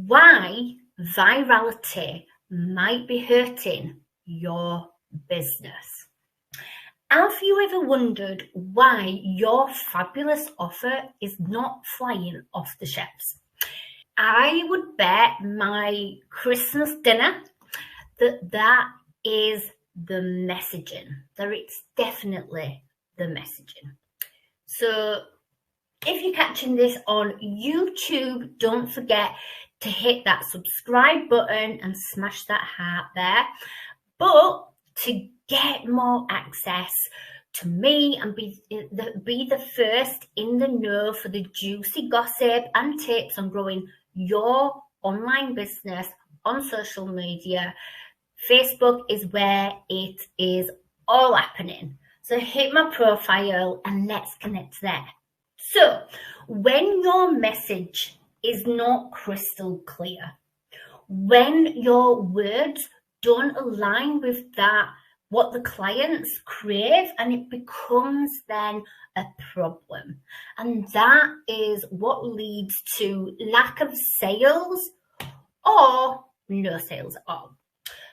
why virality might be hurting your business. Have you ever wondered why your fabulous offer is not flying off the shelves? I would bet my Christmas dinner that is the messaging, that it's definitely the messaging. So if you're catching this on YouTube, don't forget to hit that subscribe button and smash that heart there. But to get more access to me and be the first in the know for the juicy gossip and tips on growing your online business on social media, Facebook is where it is all happening. So hit my profile and let's connect there. So when your message is not crystal clear, when your words don't align with that, what the clients crave, and it becomes then a problem. And that is what leads to lack of sales or no sales at all.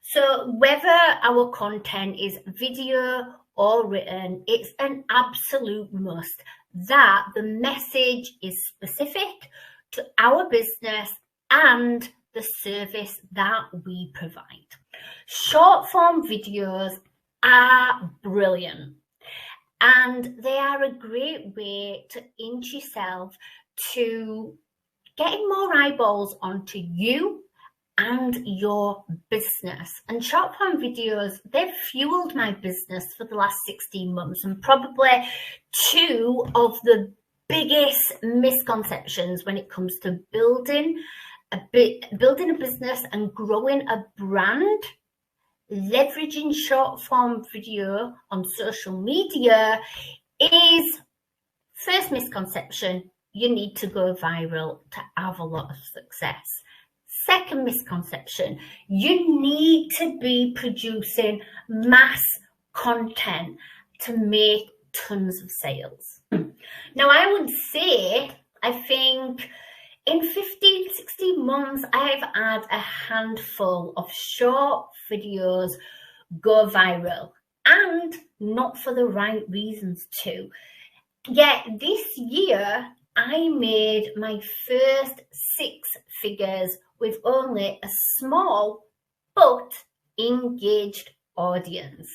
So whether our content is video or written, it's an absolute must that the message is specific to our business and the service that we provide. Short form videos are brilliant and they are a great way to inch yourself to getting more eyeballs onto you and your business. And short form videos, they've fueled my business for the last 16 months, and probably two of the biggest misconceptions when it comes to building a business and growing a brand. Leveraging short form video on social media is, first misconception, you need to go viral to have a lot of success. Second misconception, you need to be producing mass content to make tons of sales. Now, I would say, I think in 15, 16 months, I've had a handful of short videos go viral, and not for the right reasons too. Yet this year, I made my first 6 figures with only a small but engaged audience.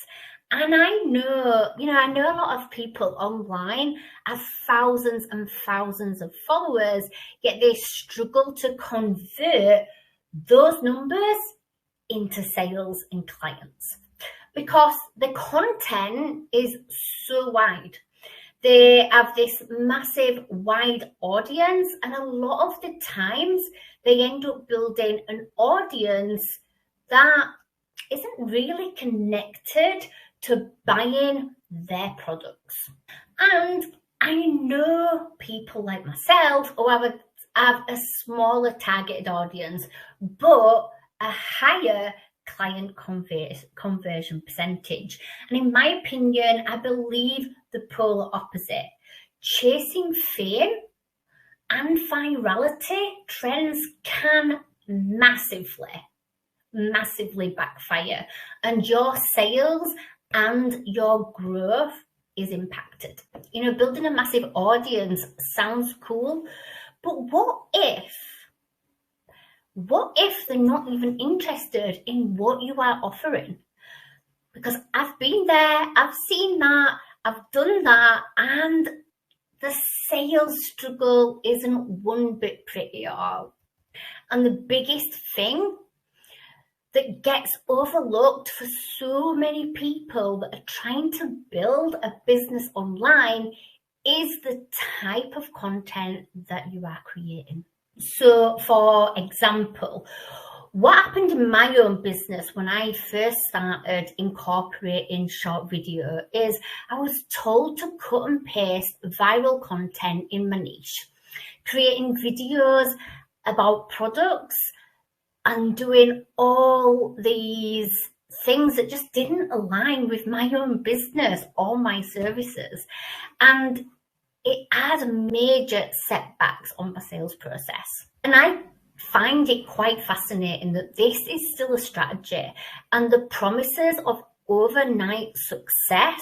And I know a lot of people online have thousands and thousands of followers, yet they struggle to convert those numbers into sales and clients because the content is so wide. They have this massive wide audience, and a lot of the times they end up building an audience that isn't really connected to buying their products. And I know people like myself who have a smaller targeted audience, but a higher client conversion percentage. And in my opinion, I believe the polar opposite. Chasing fame and virality trends can massively backfire, and your sales and your growth is impacted. Building a massive audience sounds cool, but what if they're not even interested in what you are offering? Because I've been there, I've seen that, I've done that, and the sales struggle isn't one bit pretty at all. And the biggest thing that gets overlooked for so many people that are trying to build a business online is the type of content that you are creating. So, for example, what happened in my own business when I first started incorporating short video is I was told to cut and paste viral content in my niche, creating videos about products and doing all these things that just didn't align with my own business or my services. And it had major setbacks on my sales process. And I find it quite fascinating that this is still a strategy, and the promises of overnight success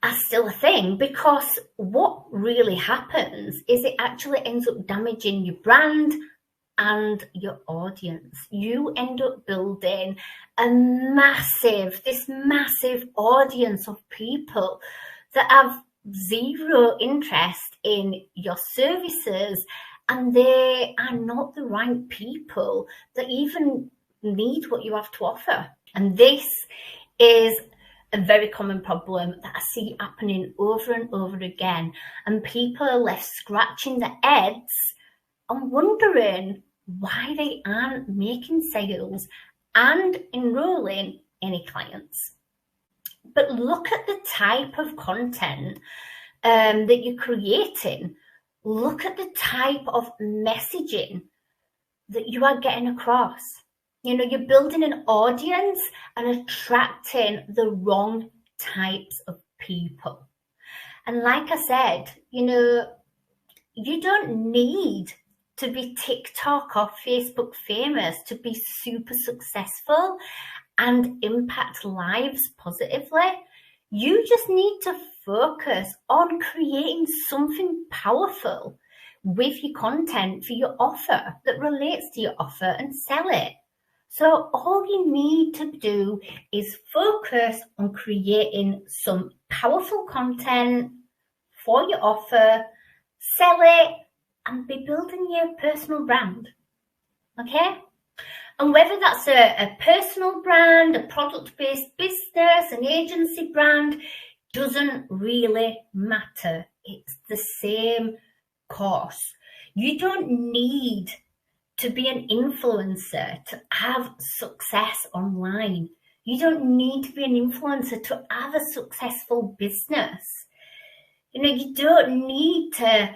are still a thing, because what really happens is it actually ends up damaging your brand and your audience. You end up building this massive audience of people that have zero interest in your services, and they are not the right people that even need what you have to offer. And this is a very common problem that I see happening over and over again, and people are left scratching their heads and wondering why they aren't making sales and enrolling any clients. But look at the type of content that you're creating. Look at the type of messaging that you are getting across. You know, you're building an audience and attracting the wrong types of people. And like I said, you know, you don't need to be TikTok or Facebook famous to be super successful and impact lives positively. You just need to focus on creating something powerful with your content for your offer that relates to your offer and sell it. So all you need to do is focus on creating some powerful content for your offer, sell it, and be building your personal brand. Okay? And whether that's a personal brand, a product-based business, an agency brand, doesn't really matter. It's the same course. You don't need to be an influencer to have success online. You don't need to be an influencer to have a successful business. You know, you don't need to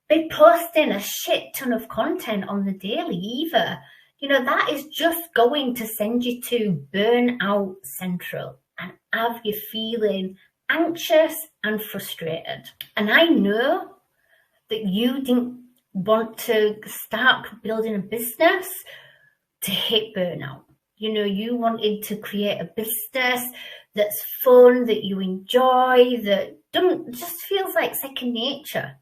be posting a shit ton of content on the daily either. You know, that is just going to send you to burnout central and have you feeling anxious and frustrated. And I know that you didn't want to start building a business to hit burnout. You know, you wanted to create a business that's fun, that you enjoy, that just feels like second nature,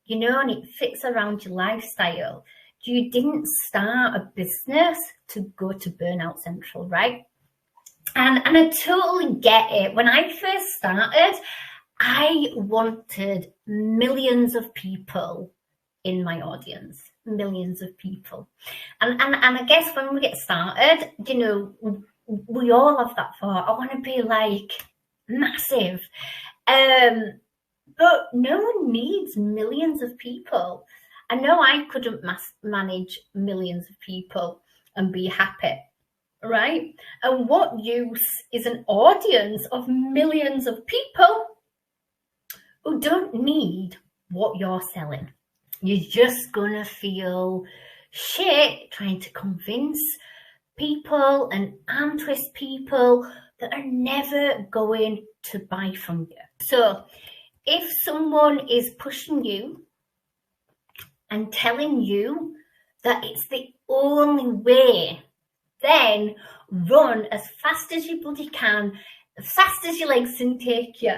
you know, and it fits around your lifestyle. You didn't start a business to go to burnout central, right? And I totally get it. When I first started, I wanted millions of people in my audience, millions of people. And I guess when we get started, you know, we all have that thought, I want to be like massive. But no one needs millions of people. I know I couldn't manage millions of people and be happy, right? And what use is an audience of millions of people who don't need what you're selling? You're just gonna feel shit trying to convince people and arm twist people that are never going to buy from you. So if someone is pushing you and telling you that it's the only way, then run as fast as you bloody can, as fast as your legs can take you.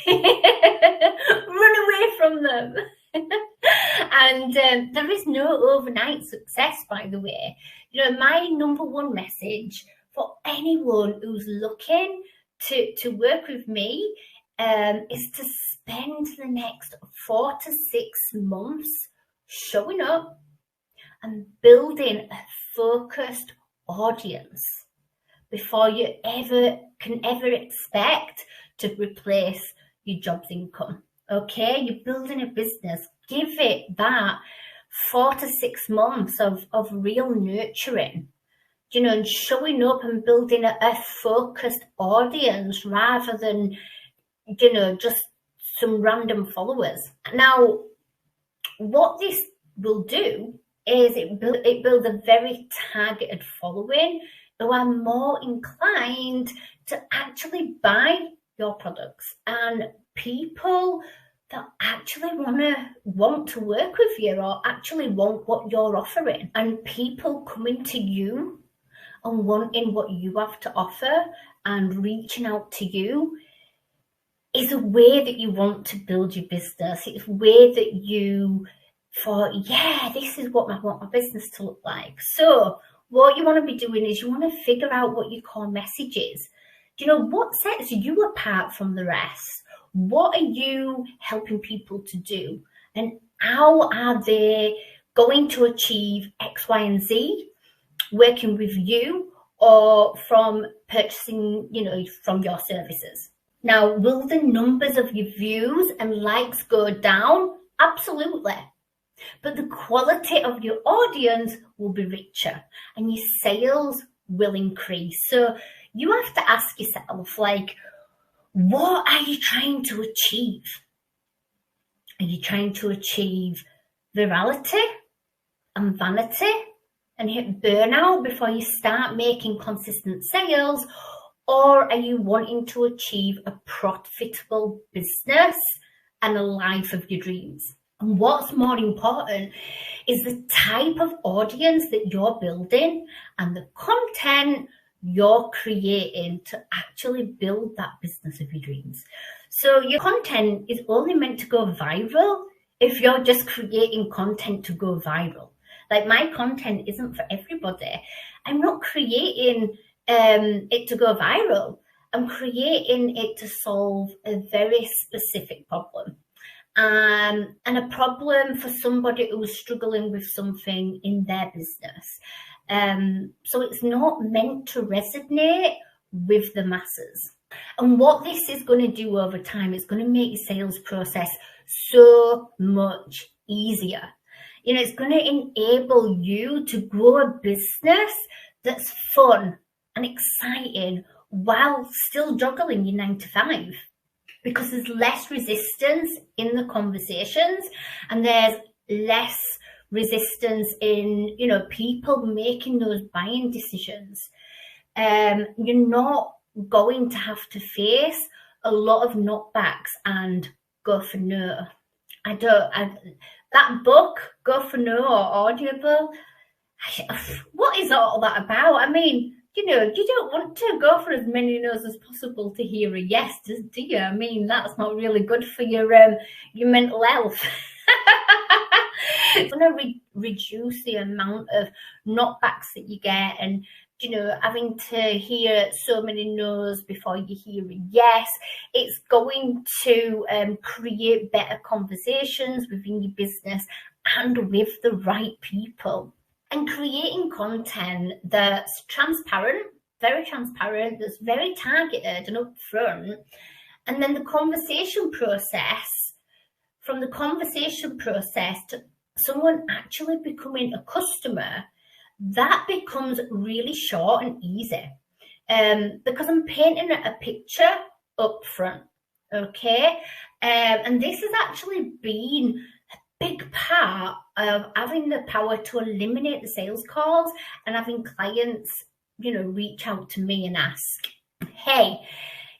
Run away from them. And there is no overnight success, by the way. You know, my number one message for anyone who's looking to work with me is to spend the next 4 to 6 months showing up and building a focused audience before you can ever expect to replace your job's income. Okay, you're building a business. Give it that 4 to 6 months of real nurturing, you know, and showing up and building a focused audience rather than, you know, just some random followers. Now, what this will do is it builds a very targeted following who are more inclined to actually buy your products. And people that actually want to work with you or actually want what you're offering. And people coming to you and wanting what you have to offer and reaching out to you is a way that you want to build your business. It's a way that you thought, yeah, this is what I want my business to look like. So what you want to be doing is you want to figure out what your core message is. Do you know what sets you apart from the rest? What are you helping people to do? And how are they going to achieve X, Y, and Z working with you or from purchasing, from your services? Now, will the numbers of your views and likes go down? Absolutely. But the quality of your audience will be richer and your sales will increase. So you have to ask yourself, like, what are you trying to achieve? Are you trying to achieve virality and vanity and hit burnout before you start making consistent sales? Or are you wanting to achieve a profitable business and a life of your dreams? And what's more important is the type of audience that you're building and the content you're creating to actually build that business of your dreams. So your content is only meant to go viral if you're just creating content to go viral. Like, my content isn't for everybody. I'm not creating it to go viral. I'm creating it to solve a very specific problem. And a problem for somebody who's struggling with something in their business. So it's not meant to resonate with the masses. And what this is going to do over time, it's going to make your sales process so much easier. It's going to enable you to grow a business that's fun and exciting while still juggling your 9 to 5. Because there's less resistance in the conversations and there's less resistance in, people making those buying decisions. You're not going to have to face a lot of knockbacks and go for no. That book, Go for No, or Audible, what is all that about? I mean, you don't want to go for as many no's as possible to hear a yes, do you? I mean, that's not really good for your mental health. It's going to reduce the amount of knockbacks that you get and, having to hear so many no's before you hear a yes. It's going to create better conversations within your business and with the right people. And creating content that's transparent, very transparent, that's very targeted and upfront. And then the conversation process, from the conversation process to someone actually becoming a customer, that becomes really short and easy. Because I'm painting a picture up front, okay? And this has actually been big part of having the power to eliminate the sales calls and having clients, reach out to me and ask, hey,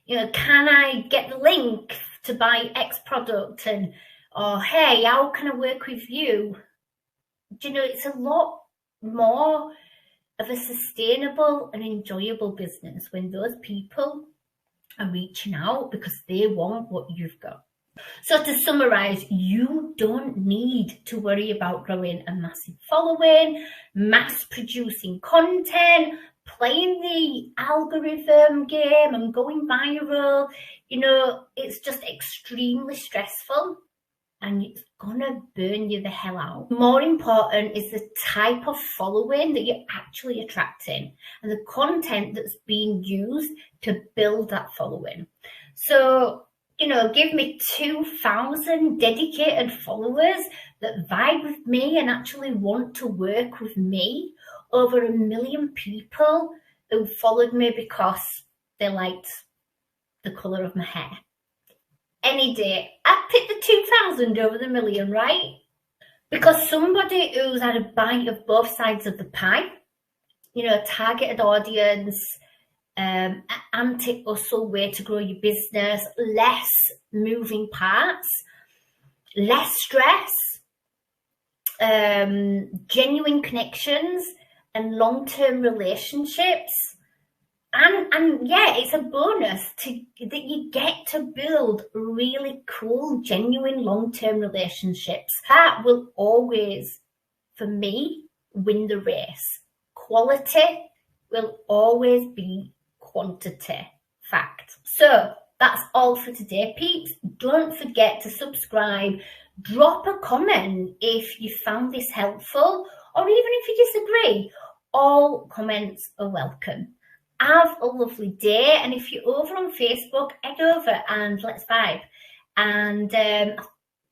can I get the link to buy X product? Or hey, how can I work with you? It's a lot more of a sustainable and enjoyable business when those people are reaching out because they want what you've got. So to summarize, you don't need to worry about growing a massive following, mass producing content, playing the algorithm game and going viral. It's just extremely stressful and it's gonna burn you the hell out. More important is the type of following that you're actually attracting and the content that's being used to build that following. So, give me 2,000 dedicated followers that vibe with me and actually want to work with me over 1 million people who followed me because they liked the colour of my hair. Any day, I'd pick the 2,000 over the 1 million, right? Because somebody who's had a bite of both sides of the pie, targeted audience, anti-hustle way to grow your business, less moving parts, less stress, genuine connections, and long-term relationships. And yeah, it's a bonus that you get to build really cool, genuine, long-term relationships. That will always, for me, win the race. Quality will always be quantity. Fact. So that's all for today, peeps. Don't forget to subscribe. Drop a comment if you found this helpful, or even if you disagree. All comments are welcome. Have a lovely day, and if you're over on Facebook, head over and let's vibe. And the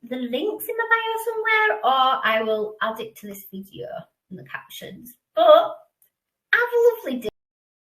link's in my bio somewhere, or I will add it to this video in the captions. But have a lovely day.